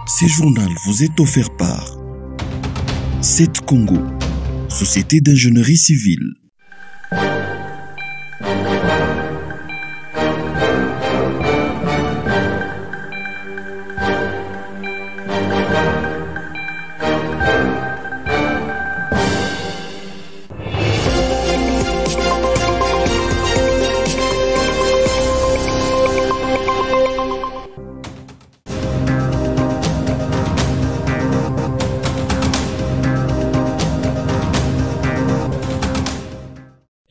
Ce journal vous est offert par CET Congo, Société d'ingénierie civile.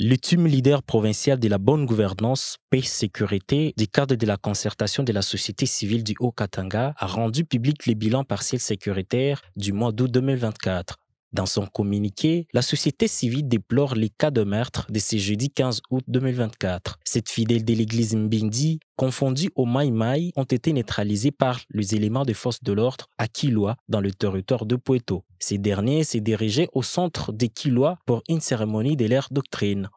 Le team leader provincial de la bonne gouvernance, paix, sécurité, du cadre de la concertation de la société civile du Haut-Katanga, a rendu public le bilan partiel sécuritaire du mois d'août 2024. Dans son communiqué, la société civile déplore les cas de meurtre de ce jeudi 15 août 2024. Cette fidèle de l'église Mbindi, confondue au Maï-Maï, ont été neutralisés par les éléments de force de l'ordre à Kilwa, dans le territoire de Poeto. Ces derniers s'est dirigé au centre de Kilwa pour une cérémonie de leur doctrine.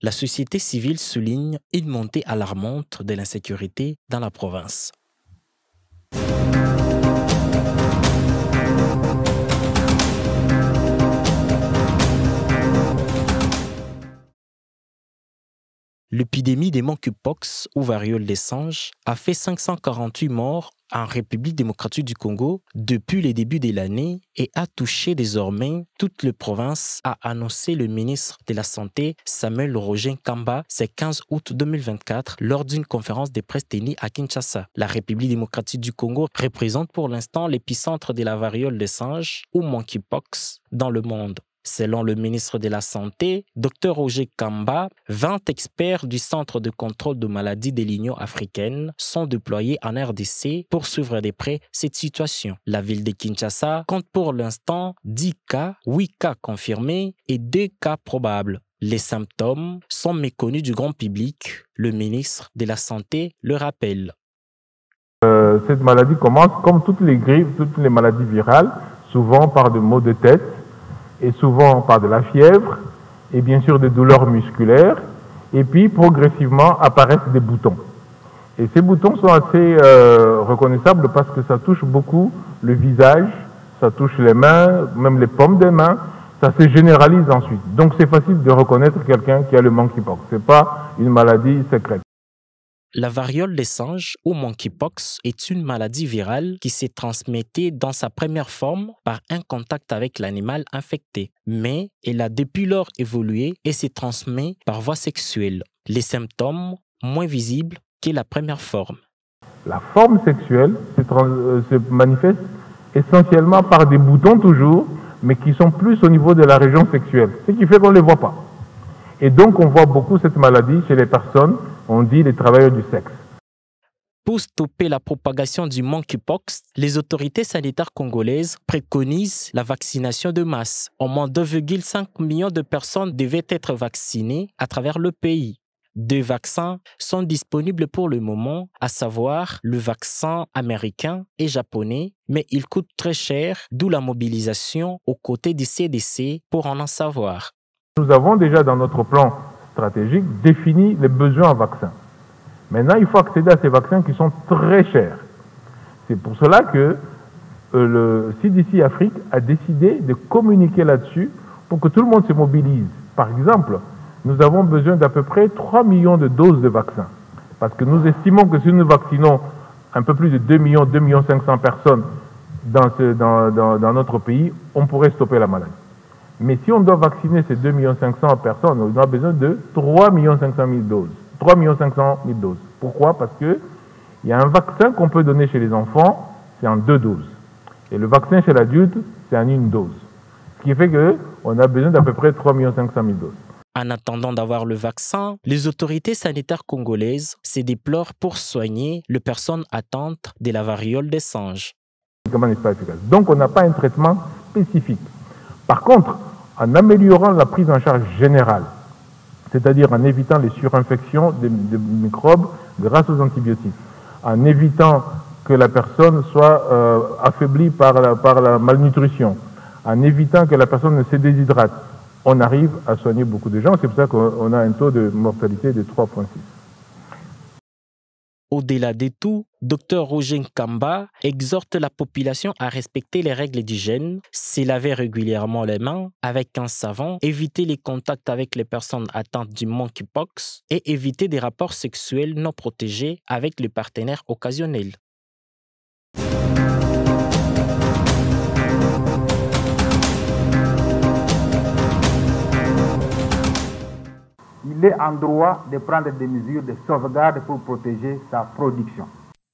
La société civile souligne une montée alarmante de l'insécurité dans la province. L'épidémie des monkeypox ou variole des singes a fait 548 morts en République démocratique du Congo depuis le début de l'année et a touché désormais toute la province, a annoncé le ministre de la Santé Samuel Roger Kamba ce 15 août 2024 lors d'une conférence de presse tenue à Kinshasa. La République démocratique du Congo représente pour l'instant l'épicentre de la variole des singes ou monkeypox dans le monde. Selon le ministre de la Santé, Dr Roger Kamba, 20 experts du Centre de contrôle de maladies de l'Union africaine sont déployés en RDC pour suivre de près cette situation. La ville de Kinshasa compte pour l'instant 10 cas, 8 cas confirmés et 2 cas probables. Les symptômes sont méconnus du grand public. Le ministre de la Santé le rappelle. Cette maladie commence comme toutes les grippes, toutes les maladies virales, souvent par des maux de tête, et souvent par de la fièvre, et bien sûr des douleurs musculaires, et puis progressivement apparaissent des boutons. Et ces boutons sont assez reconnaissables parce que ça touche beaucoup le visage, ça touche les mains, même les paumes des mains, ça se généralise ensuite. Donc c'est facile de reconnaître quelqu'un qui a le monkeypox, ce n'est pas une maladie secrète. La variole des singes ou monkeypox est une maladie virale qui s'est transmettée dans sa première forme par un contact avec l'animal infecté. Mais elle a depuis lors évolué et se transmet par voie sexuelle. Les symptômes moins visibles que la première forme. La forme sexuelle se manifeste essentiellement par des boutons toujours, mais qui sont plus au niveau de la région sexuelle, ce qui fait qu'on ne les voit pas. Et donc on voit beaucoup cette maladie chez les personnes, on dit les travailleurs du sexe. Pour stopper la propagation du monkeypox, les autorités sanitaires congolaises préconisent la vaccination de masse. Au moins 2,5 millions de personnes devaient être vaccinées à travers le pays. 2 vaccins sont disponibles pour le moment, à savoir le vaccin américain et japonais, mais ils coûtent très cher, d'où la mobilisation aux côtés du CDC pour en savoir. Nous avons déjà dans notre plan stratégique défini les besoins en vaccins. Maintenant, il faut accéder à ces vaccins qui sont très chers. C'est pour cela que le CDC Afrique a décidé de communiquer là-dessus pour que tout le monde se mobilise. Par exemple, nous avons besoin d'à peu près 3 millions de doses de vaccins. Parce que nous estimons que si nous vaccinons un peu plus de 2 millions, 2 500 personnes dans notre pays, on pourrait stopper la maladie. Mais si on doit vacciner ces 2 500 personnes, on a besoin de 3 500 000 doses. 3 500 000 doses. Pourquoi? Parce qu'il y a un vaccin qu'on peut donner chez les enfants, c'est en 2 doses. Et le vaccin chez l'adulte, c'est en 1 dose. Ce qui fait qu'on a besoin d'à peu près 3 500 000 doses. En attendant d'avoir le vaccin, les autorités sanitaires congolaises se déplorent pour soigner les personnes atteintes de la variole des singes. Donc on n'a pas un traitement spécifique. Par contre, en améliorant la prise en charge générale, c'est-à-dire en évitant les surinfections de microbes grâce aux antibiotiques, en évitant que la personne soit affaiblie par la malnutrition, en évitant que la personne ne se déshydrate, on arrive à soigner beaucoup de gens. C'est pour ça qu'on a un taux de mortalité de 3,6. Au-delà de tout, Dr Roger Nkamba exhorte la population à respecter les règles d'hygiène, se laver régulièrement les mains avec un savon, éviter les contacts avec les personnes atteintes du monkeypox et éviter des rapports sexuels non protégés avec le partenaire occasionnel. Il est en droit de prendre des mesures de sauvegarde pour protéger sa production.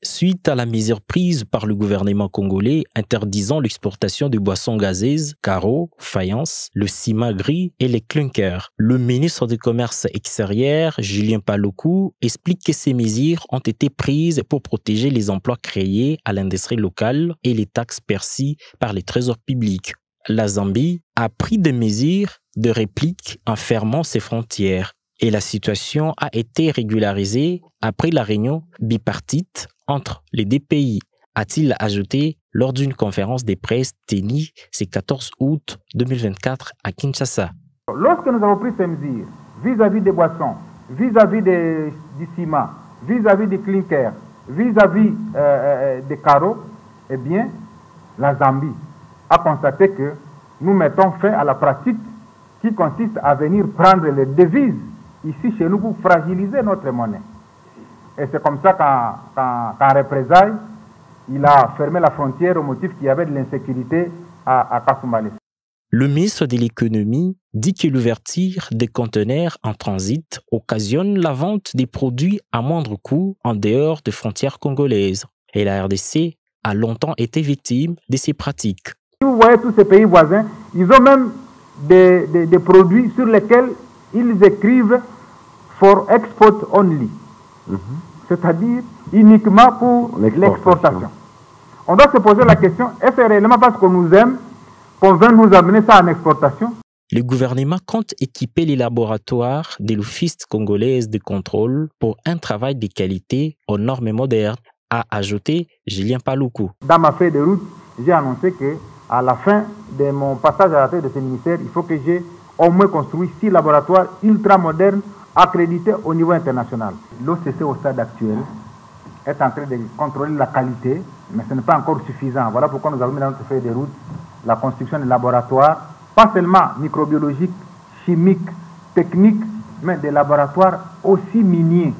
Suite à la mesure prise par le gouvernement congolais interdisant l'exportation de boissons gazeuses, carreaux, faïences, le ciment gris et les clunkers, le ministre du Commerce extérieur, Julien Paluku, explique que ces mesures ont été prises pour protéger les emplois créés à l'industrie locale et les taxes perçues par les trésors publics. La Zambie a pris des mesures de réplique en fermant ses frontières et la situation a été régularisée après la réunion bipartite entre les deux pays, a-t-il ajouté lors d'une conférence de presse tenue ce 14 août 2024 à Kinshasa. Lorsque nous avons pris ces mesures vis-à-vis des boissons, vis-à-vis du ciment, vis-à-vis des clinkers, vis-à-vis des carreaux, eh bien, la Zambie a constaté que nous mettons fin à la pratique qui consiste à venir prendre les devises ici chez nous pour fragiliser notre monnaie. Et c'est comme ça qu'en représailles, il a fermé la frontière au motif qu'il y avait de l'insécurité à Kasumbalé. Le ministre de l'économie dit que l'ouverture des conteneurs en transit occasionne la vente des produits à moindre coût en dehors des frontières congolaises. Et la RDC a longtemps été victime de ces pratiques. Si vous voyez tous ces pays voisins, ils ont même des produits sur lesquels ils écrivent « for export only ». C'est-à-dire uniquement pour l'exportation. On doit se poser la question, est-ce réellement parce qu'on nous aime qu'on veut nous amener ça en exportation? Le gouvernement compte équiper les laboratoires de l'Office congolaise de contrôle pour un travail de qualité aux normes modernes, a ajouté Julien Paluku. Dans ma feuille de route, j'ai annoncé qu'à la fin de mon passage à la tête de ce ministère, il faut que j'ai au moins construit 6 laboratoires ultra modernes accrédités au niveau international. L'OCC au stade actuel est en train de contrôler la qualité, mais ce n'est pas encore suffisant. Voilà pourquoi nous avons mis dans notre feuille de route la construction de laboratoires, pas seulement microbiologiques, chimiques, techniques, mais des laboratoires aussi miniers.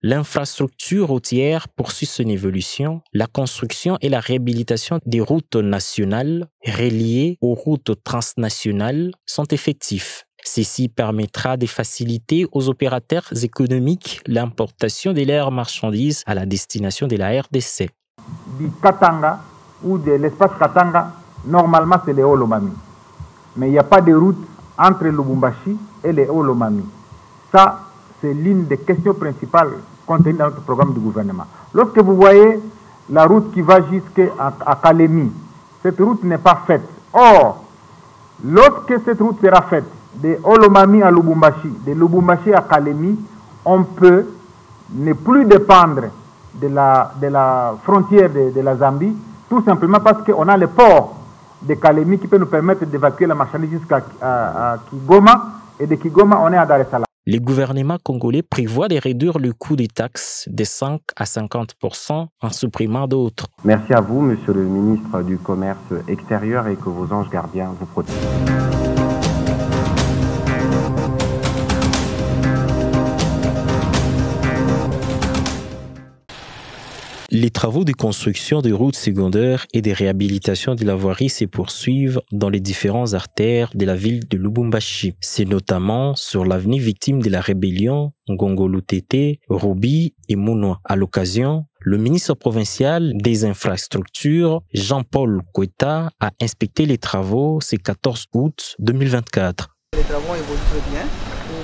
L'infrastructure routière poursuit son évolution. La construction et la réhabilitation des routes nationales reliées aux routes transnationales sont effectifs. Ceci permettra de faciliter aux opérateurs économiques l'importation de leurs marchandises à la destination de la RDC. Du Katanga ou de l'espace Katanga, normalement c'est les Hauts-Lomami. Mais il n'y a pas de route entre Lubumbashi et les Hauts-Lomami. Ça, c'est l'une des questions principales contenues dans notre programme du gouvernement. Lorsque vous voyez la route qui va jusqu'à Kalemi, cette route n'est pas faite. Or, lorsque cette route sera faite, de Hauts-Lomami à Lubumbashi, de Lubumbashi à Kalemi, on peut ne plus dépendre de la frontière de la Zambie, tout simplement parce qu'on a le port de Kalemi qui peut nous permettre d'évacuer la marchandise jusqu'à Kigoma, et de Kigoma, on est à Dar es Salaam. Le gouvernement congolais prévoit de réduire le coût des taxes de 5 à 50% en supprimant d'autres. Merci à vous, monsieur le ministre du Commerce extérieur, et que vos anges gardiens vous protègent. Les travaux de construction de routes secondaires et de réhabilitation de la voirie se poursuivent dans les différentes artères de la ville de Lubumbashi. C'est notamment sur l'avenue victime de la rébellion Ngongolo-Tété, Robi et Mounoua. À l'occasion, le ministre provincial des infrastructures, Jean-Paul Koita, a inspecté les travaux ce 14 août 2024. Les travaux évoluent très bien.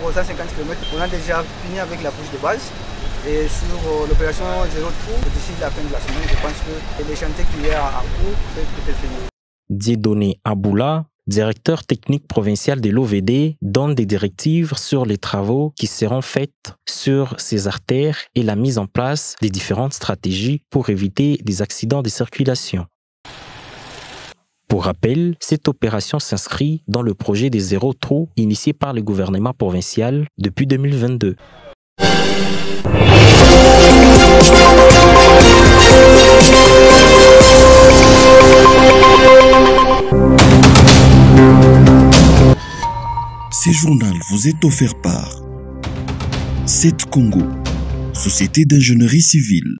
Pour 150 km, on a déjà fini avec la couche de base. Et sur l'opération Zéro Trou, d'ici la fin de la semaine, je pense que les chantiers qu'il y a en cours peuvent être finis. Dieudonné Aboula, directeur technique provincial de l'OVD, donne des directives sur les travaux qui seront faits sur ces artères et la mise en place des différentes stratégies pour éviter des accidents de circulation. Pour rappel, cette opération s'inscrit dans le projet des Zéro Trou initié par le gouvernement provincial depuis 2022. Ce journal vous est offert par 7 Congo, Société d'ingénierie civile.